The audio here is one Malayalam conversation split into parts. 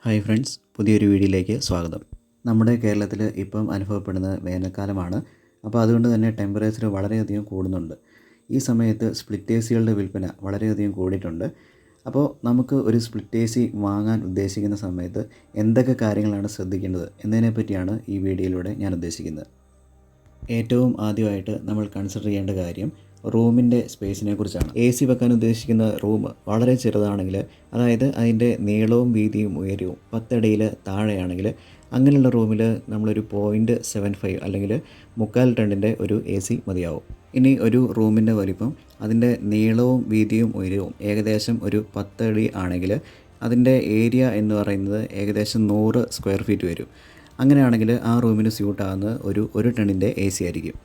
ഹായ് ഫ്രണ്ട്സ്, പുതിയൊരു വീഡിയോയിലേക്ക് സ്വാഗതം. നമ്മുടെ കേരളത്തിൽ ഇപ്പം അനുഭവപ്പെടുന്ന വേനൽക്കാലമാണ്. അപ്പോൾ അതുകൊണ്ട് തന്നെ ടെമ്പറേച്ചർ വളരെയധികം കൂടുന്നുണ്ട്. ഈ സമയത്ത് സ്പ്ലിറ്റ് എ സികളുടെ വിൽപ്പന വളരെയധികം കൂടിയിട്ടുണ്ട്. അപ്പോൾ നമുക്ക് ഒരു സ്പ്ലിറ്റ് എ സി വാങ്ങാൻ ഉദ്ദേശിക്കുന്ന സമയത്ത് എന്തൊക്കെ കാര്യങ്ങളാണ് ശ്രദ്ധിക്കേണ്ടത് എന്നതിനെ പറ്റിയാണ് ഈ വീഡിയോയിലൂടെ ഞാൻ ഉദ്ദേശിക്കുന്നത്. ഏറ്റവും ആദ്യമായിട്ട് നമ്മൾ കൺസിഡർ ചെയ്യേണ്ട കാര്യം റൂമിൻ്റെ സ്പേസിനെ കുറിച്ചാണ്. എ സി വെക്കാൻ ഉദ്ദേശിക്കുന്ന റൂം വളരെ ചെറുതാണെങ്കിൽ, അതായത് അതിൻ്റെ നീളവും വീതിയും ഉയരവും 10 അടിയിൽ താഴെയാണെങ്കിൽ, അങ്ങനെയുള്ള റൂമിൽ നമ്മളൊരു 0.75 അല്ലെങ്കിൽ 3/4 ടണ്ണിൻ്റെ ഒരു എ സി മതിയാവും. ഇനി ഒരു റൂമിൻ്റെ വലിപ്പം, അതിൻ്റെ നീളവും വീതിയും ഉയരവും ഏകദേശം ഒരു 10 അടി ആണെങ്കിൽ അതിൻ്റെ ഏരിയ എന്ന് പറയുന്നത് ഏകദേശം 100 സ്ക്വയർ ഫീറ്റ് വരും. അങ്ങനെയാണെങ്കിൽ ആ റൂമിന് സ്യൂട്ടാകുന്ന ഒരു ടണ്ണിൻ്റെ എ സി ആയിരിക്കും.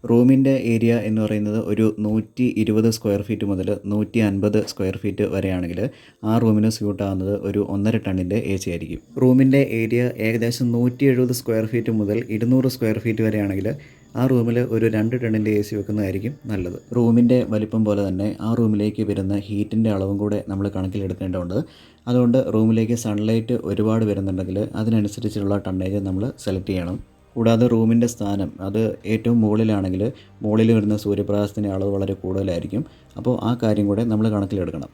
റൂമിൻ്റെ ഏരിയ എന്ന് പറയുന്നത് ഒരു 120 സ്ക്വയർ ഫീറ്റ് മുതൽ 150 സ്ക്വയർ ഫീറ്റ് വരെയാണെങ്കിൽ ആ റൂമിന് സ്യൂട്ടാകുന്നത് ഒരു 1.5 ടണ്ണിൻ്റെ എ സി ആയിരിക്കും. റൂമിൻ്റെ ഏരിയ ഏകദേശം 170 സ്ക്വയർ ഫീറ്റ് മുതൽ 200 സ്ക്വയർ ഫീറ്റ് വരെയാണെങ്കിൽ ആ റൂമിൽ ഒരു 2 ടണ്ണിൻ്റെ എ സി വെക്കുന്നതായിരിക്കും നല്ലത്. റൂമിൻ്റെ വലിപ്പം പോലെ തന്നെ ആ റൂമിലേക്ക് വരുന്ന ഹീറ്റിൻ്റെ അളവും കൂടെ നമ്മൾ കണക്കിലെടുക്കേണ്ടതുണ്ട്. അതുകൊണ്ട് റൂമിലേക്ക് സൺലൈറ്റ് ഒരുപാട് വരുന്നുണ്ടെങ്കിൽ അതിനനുസരിച്ചുള്ള ടണ്ണേജ് നമ്മൾ സെലക്ട് ചെയ്യണം. കൂടാതെ റൂമിൻ്റെ സ്ഥാനം, അത് ഏറ്റവും മുകളിലാണെങ്കിൽ മുകളിൽ വരുന്ന സൂര്യപ്രകാശത്തിൻ്റെ അളവ് വളരെ കൂടുതലായിരിക്കും. അപ്പോൾ ആ കാര്യം കൂടെ നമ്മൾ കണക്കിലെടുക്കണം.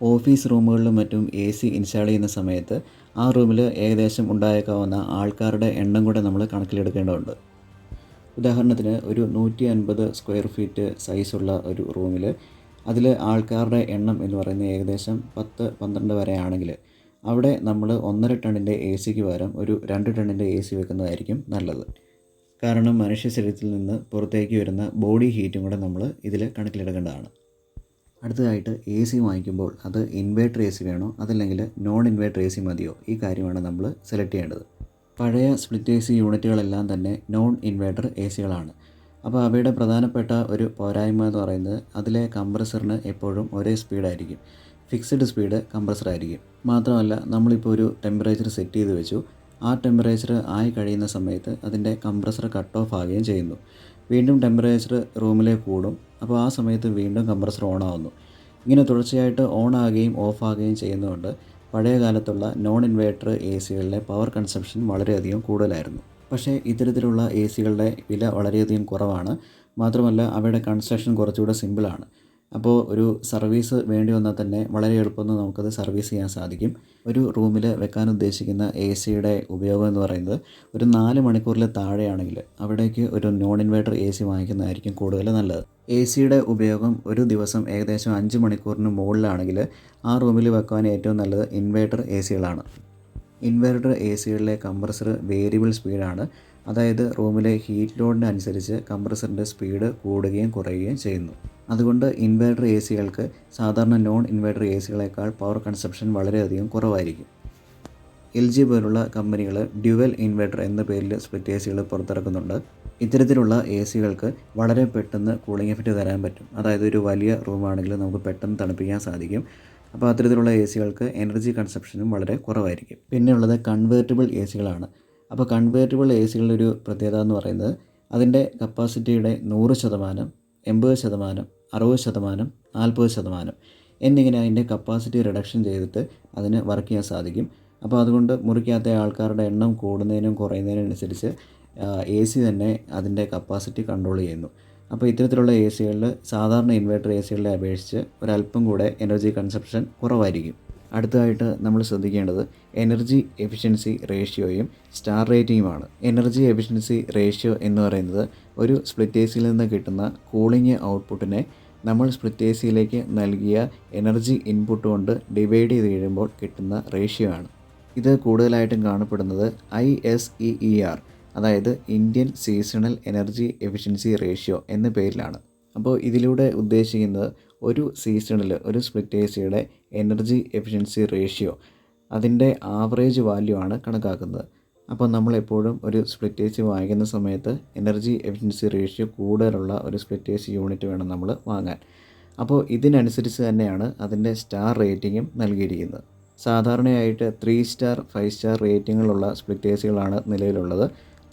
ഓഫീസ് റൂമുകളിലും മറ്റും എ സി ഇൻസ്റ്റാൾ ചെയ്യുന്ന സമയത്ത് ആ റൂമിൽ ഏകദേശം ഉണ്ടായേക്കാവുന്ന ആൾക്കാരുടെ എണ്ണം കൂടെ നമ്മൾ കണക്കിലെടുക്കേണ്ടതുണ്ട്. ഉദാഹരണത്തിന് ഒരു 150 സ്ക്വയർ ഫീറ്റ് സൈസുള്ള ഒരു റൂമിൽ അതിൽ ആൾക്കാരുടെ എണ്ണം എന്ന് പറയുന്നത് ഏകദേശം 10-12 വരെ ആണെങ്കിൽ അവിടെ നമ്മൾ 1.5 ടണ്ണിൻ്റെ എ സിക്ക് പകരം ഒരു 2 ടണ്ണിൻ്റെ എ സി വെക്കുന്നതായിരിക്കും നല്ലത്. കാരണം മനുഷ്യ ശരീരത്തിൽ നിന്ന് പുറത്തേക്ക് വരുന്ന ബോഡി ഹീറ്റും കൂടെ നമ്മൾ ഇതിൽ കണക്കിലെടുക്കേണ്ടതാണ്. അടുത്തതായിട്ട് എ സി വാങ്ങിക്കുമ്പോൾ അത് ഇൻവേർട്ടർ എ സി വേണോ അതല്ലെങ്കിൽ നോൺ ഇൻവേർട്ടർ എ സി മതിയോ, ഈ കാര്യമാണ് നമ്മൾ സെലക്ട് ചെയ്യേണ്ടത്. പഴയ സ്പ്ലിറ്റ് എ സി യൂണിറ്റുകളെല്ലാം തന്നെ നോൺ ഇൻവേർട്ടർ എ സികളാണ്. അപ്പോൾ അവയുടെ പ്രധാനപ്പെട്ട ഒരു പോരായ്മ എന്ന് പറയുന്നത് അതിലെ കംപ്രസറിന് എപ്പോഴും ഒരേ സ്പീഡായിരിക്കും. Fixed speed കംപ്രസറായിരിക്കും. മാത്രമല്ല, നമ്മളിപ്പോൾ ഒരു ടെമ്പറേച്ചർ സെറ്റ് ചെയ്ത് വെച്ചു, ആ ടെമ്പറേച്ചർ ആയി കഴിയുന്ന സമയത്ത് അതിൻ്റെ കംപ്രസർ കട്ട് ഓഫ് ആവുകയും ചെയ്യുന്നു. വീണ്ടും ടെമ്പറേച്ചർ റൂമിലേക്ക് കൂടും. അപ്പോൾ ആ സമയത്ത് വീണ്ടും കംപ്രസർ ഓൺ ആവുന്നു. ഇങ്ങനെ തുടർച്ചയായിട്ട് ഓൺ ആകുകയും ഓഫ് ആകുകയും ചെയ്യുന്നതുകൊണ്ട് പഴയ കാലത്തുള്ള നോൺ ഇൻവേർട്ടർ എ സികളിലെ പവർ കൺസംപ്ഷൻ വളരെയധികം കൂടുതലായിരുന്നു. പക്ഷേ ഇത്തരത്തിലുള്ള എ സികളുടെ വില വളരെയധികം കുറവാണ്. മാത്രമല്ല അവയുടെ കൺസ്ട്രക്ഷൻ കുറച്ചുകൂടെ സിമ്പിളാണ്. അപ്പോൾ ഒരു സർവീസ് വേണ്ടി വന്നാൽ തന്നെ വളരെ എളുപ്പമൊന്നും നമുക്കത് സർവീസ് ചെയ്യാൻ സാധിക്കും. ഒരു റൂമിൽ വെക്കാൻ ഉദ്ദേശിക്കുന്ന എ സിയുടെ ഉപയോഗം എന്ന് പറയുന്നത് ഒരു 4 മണിക്കൂറിൽ താഴെയാണെങ്കിൽ അവിടേക്ക് ഒരു നോൺ ഇൻവേർട്ടർ എ സി വാങ്ങിക്കുന്നതായിരിക്കും കൂടുതൽ നല്ലത്. എ സിയുടെ ഉപയോഗം ഒരു ദിവസം ഏകദേശം 5 മണിക്കൂറിന് മുകളിലാണെങ്കിൽ ആ റൂമിൽ വെക്കാൻ ഏറ്റവും നല്ലത് ഇൻവേർട്ടർ എ സികളാണ്. ഇൻവേർട്ടർ എ സികളിലെ കംപ്രസർ വേരിയബിൾ സ്പീഡാണ്. അതായത് റൂമിലെ ഹീറ്റ് ലോഡിന് അനുസരിച്ച് കംപ്രസറിൻ്റെ സ്പീഡ് കൂടുകയും കുറയുകയും ചെയ്യുന്നു. അതുകൊണ്ട് ഇൻവേർട്ടർ എ സികൾക്ക് സാധാരണ നോൺ ഇൻവേർട്ടർ എ സികളേക്കാൾ പവർ കൺസപ്ഷൻ വളരെയധികം കുറവായിരിക്കും. LG പോലുള്ള കമ്പനികൾ ഡ്യുവൽ ഇൻവേർട്ടർ എന്ന പേരിൽ സ്പ്ലിറ്റ് എ സികൾ പുറത്തിറക്കുന്നുണ്ട്. ഇത്തരത്തിലുള്ള എ സികൾക്ക് വളരെ പെട്ടെന്ന് കൂളിംഗ് എഫക്റ്റ് തരാൻ പറ്റും. അതായത് ഒരു വലിയ റൂമാണെങ്കിൽ നമുക്ക് പെട്ടെന്ന് തണുപ്പിക്കാൻ സാധിക്കും. അപ്പോൾ അത്തരത്തിലുള്ള എ സികൾക്ക് എനർജി കൺസപ്ഷനും വളരെ കുറവായിരിക്കും. പിന്നെയുള്ളത് കൺവേർട്ടിബിൾ എ സികളാണ്. അപ്പോൾ കൺവേർട്ടിബിൾ എ സികളുടെ ഒരു പ്രത്യേകത എന്ന് പറയുന്നത് അതിൻ്റെ കപ്പാസിറ്റിയുടെ 100%, 80%, 60%, 40% എന്നിങ്ങനെ അതിൻ്റെ കപ്പാസിറ്റി റിഡക്ഷൻ ചെയ്തിട്ട് അതിന് വർക്ക് ചെയ്യാൻ സാധിക്കും. അപ്പോൾ അതുകൊണ്ട് മുറിക്കകത്തെ ആൾക്കാരുടെ എണ്ണം കൂടുന്നതിനും കുറയുന്നതിനനുസരിച്ച് എ സി തന്നെ അതിൻ്റെ കപ്പാസിറ്റി കൺട്രോൾ ചെയ്യുന്നു. അപ്പോൾ ഇത്തരത്തിലുള്ള എ സികളിൽ സാധാരണ ഇൻവേർട്ടർ എ സികളെ അപേക്ഷിച്ച് ഒരല്പം കൂടെ എനർജി കൺസപ്ഷൻ കുറവായിരിക്കും. അടുത്തതായിട്ട് നമ്മൾ ശ്രദ്ധിക്കേണ്ടത് എനർജി എഫിഷ്യൻസി റേഷ്യോയും സ്റ്റാർ റേറ്റിംഗുമാണ്. എനർജി എഫിഷ്യൻസി റേഷ്യോ എന്ന് പറയുന്നത് ഒരു സ്പ്ലിറ്റ് എ സിയിൽ നിന്ന് കിട്ടുന്ന കൂളിംഗ് ഔട്ട്പുട്ടിനെ നമ്മൾ സ്പ്ലിറ്റ് എ സിയിലേക്ക് നൽകിയ എനർജി ഇൻപുട്ട് കൊണ്ട് ഡിവൈഡ് ചെയ്ത് കഴിയുമ്പോൾ കിട്ടുന്ന റേഷ്യോ ആണ്. ഇത് കൂടുതലായിട്ടും കാണപ്പെടുന്നത് ISEER, അതായത് Indian seasonal energy efficiency ratio എന്ന പേരിലാണ്. അപ്പോൾ ഇതിലൂടെ ഉദ്ദേശിക്കുന്നത് ഒരു സീസണിൽ ഒരു സ്പ്ലിറ്റ് എ സിയുടെ എനർജി എഫിഷ്യൻസി റേഷ്യോ അതിൻ്റെ ആവറേജ് വാല്യൂ ആണ് കണക്കാക്കുന്നത്. അപ്പോൾ നമ്മളെപ്പോഴും ഒരു സ്പ്ലിറ്റ് എ സി വാങ്ങിക്കുന്ന സമയത്ത് എനർജി എഫിഷ്യൻസി റേഷ്യോ കൂടുതലുള്ള ഒരു സ്പ്ലിറ്റ് എ സി യൂണിറ്റ് വേണം നമ്മൾ വാങ്ങാൻ. അപ്പോൾ ഇതിനനുസരിച്ച് തന്നെയാണ് അതിൻ്റെ സ്റ്റാർ റേറ്റിങ്ങും നൽകിയിരിക്കുന്നത്. സാധാരണയായിട്ട് 3 സ്റ്റാർ 5 സ്റ്റാർ റേറ്റിങ്ങുകളുള്ള സ്പ്ലിറ്റ് എ സികളാണ് നിലവിലുള്ളത്.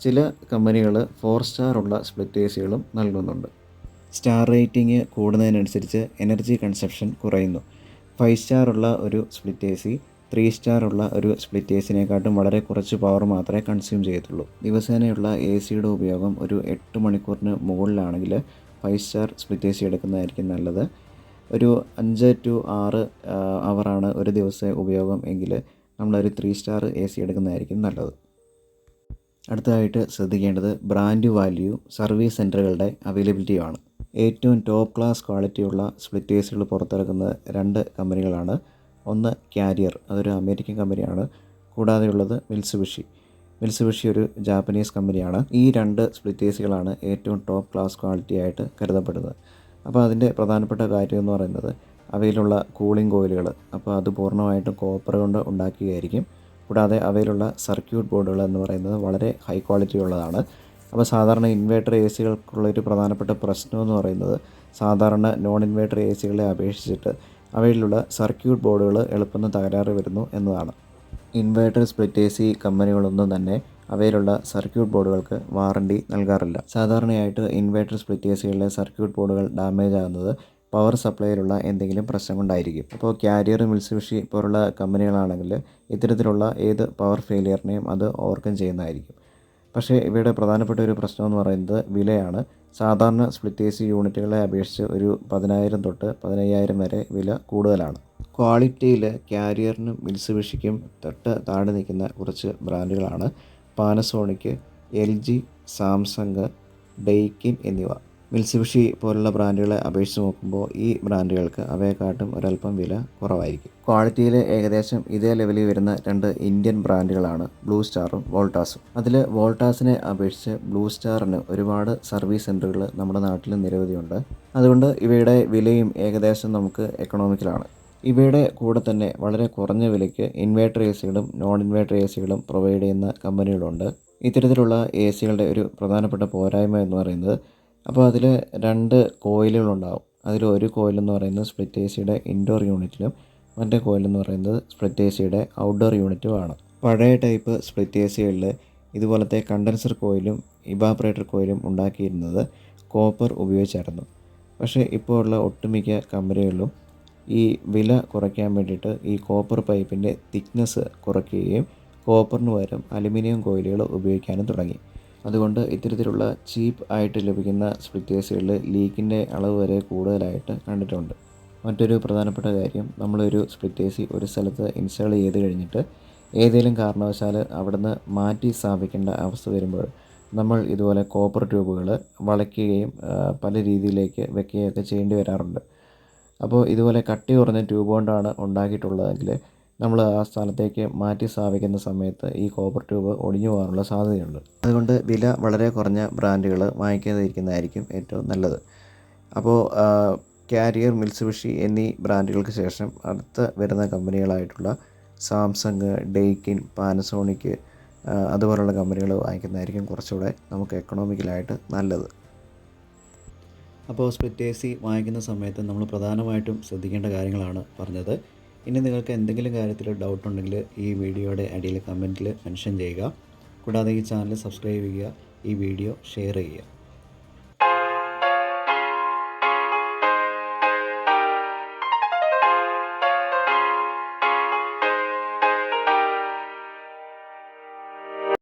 ചില കമ്പനികൾ 4 സ്റ്റാർ ഉള്ള സ്പ്ലിറ്റ് എ സികളും നൽകുന്നുണ്ട്. സ്റ്റാർ റേറ്റിംഗ് കൂടുന്നതിനനുസരിച്ച് എനർജി കൺസപ്ഷൻ കുറയുന്നു. 5 സ്റ്റാർ ഉള്ള ഒരു സ്പ്ലിറ്റ് എ സി 3 സ്റ്റാർ ഉള്ള ഒരു സ്പ്ലിറ്റ് എ സിനെക്കാട്ടും വളരെ കുറച്ച് പവർ മാത്രമേ കൺസ്യൂം ചെയ്യത്തുള്ളൂ. ദിവസേനയുള്ള എ സിയുടെ ഉപയോഗം ഒരു 8 മണിക്കൂറിന് മുകളിലാണെങ്കിൽ 5 സ്റ്റാർ സ്പ്ലിറ്റ് എ സി എടുക്കുന്നതായിരിക്കും നല്ലത്. ഒരു 5 to 6 അവറാണ് ഒരു ദിവസത്തെ ഉപയോഗം എങ്കിൽ നമ്മളൊരു 3 സ്റ്റാർ എ സി എടുക്കുന്നതായിരിക്കും നല്ലത്. അടുത്തതായിട്ട് ശ്രദ്ധിക്കേണ്ടത് ബ്രാൻഡ് വാല്യൂ, സർവീസ് സെൻറ്ററുകളുടെ അവൈലബിലിറ്റിയുമാണ്. ഏറ്റവും ടോപ്പ് ക്ലാസ് ക്വാളിറ്റിയുള്ള സ്പ്ലിറ്റ് എ സികൾ പുറത്തിറക്കുന്ന 2 കമ്പനികളാണ്. ഒന്ന് കാരിയർ, അതൊരു അമേരിക്കൻ കമ്പനിയാണ്. കൂടാതെയുള്ളത് മിത്സുബിഷി ഒരു ജാപ്പനീസ് കമ്പനിയാണ്. ഈ 2 സ്പ്ലിറ്റ് എ സികളാണ് ഏറ്റവും ടോപ്പ് ക്ലാസ് ക്വാളിറ്റി ആയിട്ട് കരുതപ്പെടുന്നത്. അപ്പോൾ അതിൻ്റെ പ്രധാനപ്പെട്ട കാര്യം എന്ന് പറയുന്നത് അവയിലുള്ള കൂളിംഗ് കോയിലുകൾ, അപ്പോൾ അത് പൂർണ്ണമായിട്ടും കോപ്പർ കൊണ്ട് ഉണ്ടാക്കുകയായിരിക്കും. കൂടാതെ അവയിലുള്ള സർക്യൂട്ട് ബോർഡുകൾ എന്ന് പറയുന്നത് വളരെ ഹൈ ക്വാളിറ്റി ഉള്ളതാണ്. അപ്പോൾ സാധാരണ ഇൻവേർട്ടർ എ സികൾക്കുള്ളൊരു പ്രധാനപ്പെട്ട പ്രശ്നം എന്ന് പറയുന്നത് സാധാരണ നോൺ ഇൻവേർട്ടർ എ സികളെ അപേക്ഷിച്ചിട്ട് അവയിലുള്ള സർക്യൂട്ട് ബോർഡുകൾ എളുപ്പം തകരാറ് വരുന്നു എന്നതാണ്. ഇൻവേർട്ടർ സ്പ്ലിറ്റ് എ സി കമ്പനികളൊന്നും തന്നെ അവയിലുള്ള സർക്യൂട്ട് ബോർഡുകൾക്ക് വാറണ്ടി നൽകാറില്ല. സാധാരണയായിട്ട് ഇൻവേർട്ടർ സ്പ്ലിറ്റ് എ സികളിലെ സർക്യൂട്ട് ബോർഡുകൾ ഡാമേജ് ആകുന്നത് പവർ സപ്ലൈയിലുള്ള എന്തെങ്കിലും പ്രശ്നം കൊണ്ടായിരിക്കും. അപ്പോൾ കാരിയർ, മിത്സുബിഷി പോലുള്ള കമ്പനികളാണെങ്കിൽ ഇത്തരത്തിലുള്ള ഏത് പവർ ഫെയിലിയറിനെയും അത് ഓവർകം ചെയ്യുന്നതായിരിക്കും. പക്ഷേ ഇവയുടെ പ്രധാനപ്പെട്ട ഒരു പ്രശ്നം എന്ന് പറയുന്നത് വിലയാണ്. സാധാരണ സ്പ്ലിറ്റ് എ സി യൂണിറ്റുകളെ അപേക്ഷിച്ച് ഒരു 10,000 തൊട്ട് 15,000 വരെ വില കൂടുതലാണ്. ക്വാളിറ്റിയിൽ കാരിയറിനും മിത്സുബിഷിക്കും തൊട്ട് താഴെ നിൽക്കുന്ന കുറച്ച് ബ്രാൻഡുകളാണ് പാനസോണിക്, LG, സാംസങ്, ഡെയ്കിൻ എന്നിവ. മിത്സുബിഷി പോലുള്ള ബ്രാൻഡുകളെ അപേക്ഷിച്ച് നോക്കുമ്പോൾ ഈ ബ്രാൻഡുകൾക്ക് അവയെക്കാട്ടും ഒരല്പം വില കുറവായിരിക്കും. ക്വാളിറ്റിയിൽ ഏകദേശം ഇതേ ലെവലിൽ വരുന്ന 2 ഇന്ത്യൻ ബ്രാൻഡുകളാണ് ബ്ലൂ സ്റ്റാറും വോൾട്ടാസും. അതിൽ വോൾട്ടാസിനെ അപേക്ഷിച്ച് ബ്ലൂ സ്റ്റാറിന് ഒരുപാട് സർവീസ് സെൻറ്ററുകൾ നമ്മുടെ നാട്ടിൽ നിരവധിയുണ്ട്. അതുകൊണ്ട് ഇവയുടെ വിലയും ഏകദേശം നമുക്ക് എക്കണോമിക്കലാണ്. ഇവയുടെ കൂടെ തന്നെ വളരെ കുറഞ്ഞ വിലയ്ക്ക് ഇൻവേർട്ടർ എ സികളും നോൺ ഇൻവേർട്ടർ എ സികളും പ്രൊവൈഡ് ചെയ്യുന്ന കമ്പനികളുണ്ട്. ഇത്തരത്തിലുള്ള എ സികളുടെ ഒരു പ്രധാനപ്പെട്ട പോരായ്മ എന്ന് പറയുന്നത് അപ്പോൾ അതിൽ 2 കോയിലുകളുണ്ടാകും. അതിൽ ഒരു കോയിലെന്ന് പറയുന്നത് സ്പ്ലിറ്റ് എ സിയുടെ ഇൻഡോർ യൂണിറ്റിലും മറ്റേ കോയിലെന്ന് പറയുന്നത് സ്പ്ലിറ്റ് എ സിയുടെ ഔട്ട്ഡോർ യൂണിറ്റുമാണ്. പഴയ ടൈപ്പ് സ്പ്ലിറ്റ് എ സികളിൽ ഇതുപോലത്തെ കണ്ടൻസർ കോയിലും ഇവാപറേറ്റർ കോയിലും ഉണ്ടാക്കിയിരുന്നത് കോപ്പർ ഉപയോഗിച്ചായിരുന്നു. പക്ഷേ ഇപ്പോൾ ഉള്ള ഒട്ടുമിക്ക കമ്പനികളിലും ഈ വില കുറയ്ക്കാൻ വേണ്ടിയിട്ട് ഈ കോപ്പർ പൈപ്പിൻ്റെ തിക്നെസ് കുറയ്ക്കുകയും കോപ്പറിന് പകരം അലുമിനിയം കോയിലുകൾ ഉപയോഗിക്കാനും തുടങ്ങി. അതുകൊണ്ട് ഇത്തരത്തിലുള്ള ചീപ്പ് ആയിട്ട് ലഭിക്കുന്ന സ്പ്ലിറ്റ് എ സികളിൽ ലീക്കിൻ്റെ അളവ് വരെ കൂടുതലായിട്ട് കണ്ടിട്ടുണ്ട്. മറ്റൊരു പ്രധാനപ്പെട്ട കാര്യം, നമ്മളൊരു സ്പ്ലിറ്റ് എ സി ഒരു സ്ഥലത്ത് ഇൻസ്റ്റാൾ ചെയ്ത് കഴിഞ്ഞിട്ട് ഏതെങ്കിലും കാരണവശാൽ അവിടുന്ന് മാറ്റി സ്ഥാപിക്കേണ്ട അവസ്ഥ വരുമ്പോൾ നമ്മൾ ഇതുപോലെ കോപ്പർ ട്യൂബുകൾ വളയ്ക്കുകയും പല രീതിയിലേക്ക് വെക്കുകയൊക്കെ ചെയ്യേണ്ടി വരാറുണ്ട്. അപ്പോൾ ഇതുപോലെ കട്ടി കുറഞ്ഞ ട്യൂബ് കൊണ്ടാണ് ഉണ്ടാക്കിയിട്ടുള്ളതെങ്കിൽ നമ്മൾ ആ സ്ഥലത്തേക്ക് മാറ്റി സ്ഥാപിക്കുന്ന സമയത്ത് ഈ കോപ്പർ ട്യൂബ് ഒടിഞ്ഞു പോകാനുള്ള സാധ്യതയുണ്ട്. അതുകൊണ്ട് വില വളരെ കുറഞ്ഞ ബ്രാൻഡുകൾ വാങ്ങിക്കാതിരിക്കുന്നതായിരിക്കും ഏറ്റവും നല്ലത്. അപ്പോൾ കാരിയർ, മിത്സുബിഷി എന്നീ ബ്രാൻഡുകൾക്ക് ശേഷം അടുത്ത വരുന്ന കമ്പനികളായിട്ടുള്ള സാംസങ്, ഡെയ്കിൻ, പാനസോണിക് അതുപോലുള്ള കമ്പനികൾ വാങ്ങിക്കുന്നതായിരിക്കും കുറച്ചുകൂടെ നമുക്ക് എക്കണോമിക്കലായിട്ട് നല്ലത്. അപ്പോൾ സ്പ്ലിറ്റ് എ സി വാങ്ങിക്കുന്ന സമയത്ത് നമ്മൾ പ്രധാനമായിട്ടും ശ്രദ്ധിക്കേണ്ട കാര്യങ്ങളാണ് പറഞ്ഞത്. ഇനി നിങ്ങൾക്ക് എന്തെങ്കിലും കാര്യത്തിൽ ഡൗട്ട് ഉണ്ടെങ്കിൽ ഈ വീഡിയോയുടെ അടിയിൽ കമൻറ്റിൽ മെൻഷൻ ചെയ്യുക. കൂടാതെ ഈ ചാനൽ സബ്സ്ക്രൈബ് ചെയ്യുക, ഈ വീഡിയോ ഷെയർ ചെയ്യുക.